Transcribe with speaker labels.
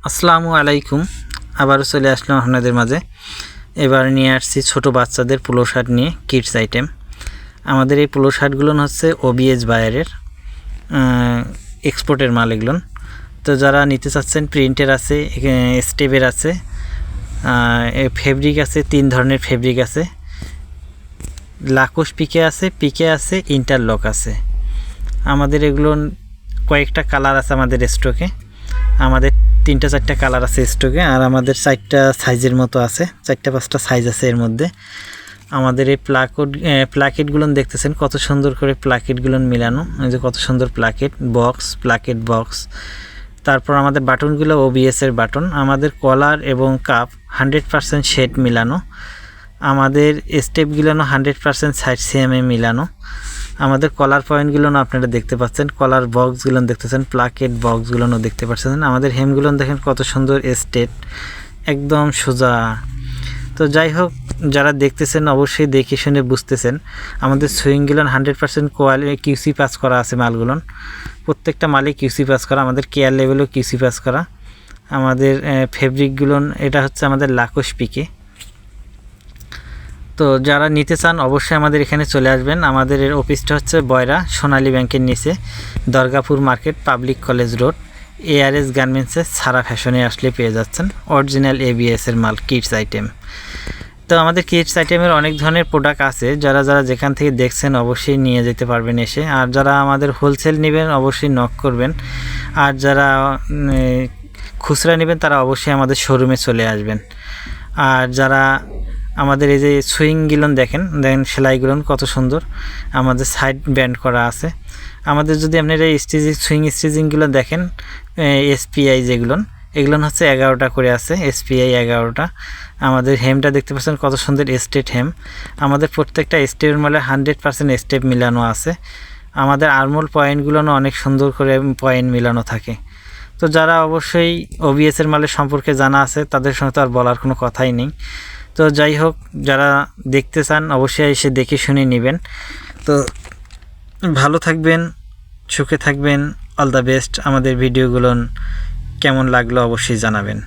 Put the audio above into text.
Speaker 1: আসসালামু আলাইকুম। আবারও চলে আসলাম আপনাদের মাঝে। এবার নিয়ে আসছি ছোটো বাচ্চাদের পোলো শার্ট নিয়ে কিডস আইটেম। আমাদের এই পোলো শার্টগুলো হচ্ছে ওবিএস বায়ারের এক্সপোর্টের মাল এগুলো। তো যারা নিতে চাচ্ছেন প্রিন্টের আছে, স্টেপের আছে, ফেব্রিক আছে, 3 ধরনের ফেব্রিক আছে, লাকোশ পিকে আছে, ইন্টারলক আছে। আমাদের এগুলো কয়েকটা কালার আছে আমাদের স্টকে। আমাদের 3-4টা কালার আছে স্টকে, আর আমাদের 4টা সাইজের মতো আছে, 4-5টা সাইজ আছে এর মধ্যে। আমাদের এই প্লাকেটগুলো দেখতেছেন কত সুন্দর করে প্লাকেটগুলো মিলানো, এই যে কত সুন্দর প্লাকেট বক্স। তারপর আমাদের বাটনগুলো ওবিএসের বাটন। আমাদের কলার এবং কাপ 100% শেড মিলানো। আমাদের স্টেপগুলো 100% সাইড সিএমএ মিলানো। আমাদের কলার পয়েন্টগুলো আপনারা দেখতে পাচ্ছেন, কলার বক্সগুলো দেখতেছেন, প্লাকেট বক্সগুলো দেখতে পাচ্ছেন। আমাদের হেমগুলো দেখেন কত সুন্দর স্ট্রেট, একদম সোজা। তো যাই হোক, যারা দেখতেছেন অবশ্যই দেখে শুনে বুঝতেছেন। আমাদের সুইংগুলো 100% কোয়ালিটি কিউসি পাস করা আছে মালগুলো, প্রত্যেকটা মালে কিউসি পাস করা। আমাদের কেয়ার লেভেলও কিউসি পাস করা। আমাদের ফেব্রিকগুলো এটা হচ্ছে আমাদের লাকোশ পিকে। তো যারা নিতে চান অবশ্যই আমাদের এখানে চলে আসবেন। আমাদের অফিসটা হচ্ছে বয়রা সোনালী ব্যাংকের নিচে, Dargapur market, public college road, ARS গার্মেন্টসের সারা ফ্যাশনে আসলে পেয়ে যাচ্ছেন অরিজিনাল ABS-এর মাল কিডস আইটেম। তো আমাদের কিডস আইটেমের অনেক ধরনের প্রোডাক্ট আছে, যারা যেখান থেকে দেখছেন অবশ্যই নিয়ে যেতে পারবেন এসে। আর যারা আমাদের হোলসেল নেবেন অবশ্যই নক করবেন, আর যারা খুচরা নেবেন তারা অবশ্যই আমাদের শোরুমে চলে আসবেন। আর যারা আমাদের এই যে সুইংগুলো দেখেন সেলাইগুলো কত সুন্দর, আমাদের সাইড ব্যান্ড করা আছে। আমাদের যদি আপনারা সুইং স্টিচিংগুলো দেখেন, SPI যেগুলো, এগুলো হচ্ছে 11টা করে আছে, SPI 11টা। আমাদের হেমটা দেখতে পাচ্ছেন কত সুন্দর স্টেট হেম। আমাদের প্রত্যেকটা স্টেপের মালে 100% স্টেপ মিলানো আছে। আমাদের আর্মোল পয়েন্টগুলো অনেক সুন্দর করে পয়েন্ট মিলানো থাকে। তো যারা অবশ্যই OBS-এর মালের সম্পর্কে জানা আছে তাদের সঙ্গে তো আর বলার কোনো কথাই নেই। তো যাই হোক, যারা দেখতে চান অবশ্যই এসে দেখে শুনে নেবেন। তো ভালো থাকবেন, সুখে থাকবেন, অল দ্য বেস্ট। আমাদের ভিডিওগুলো কেমন লাগলো অবশ্যই জানাবেন।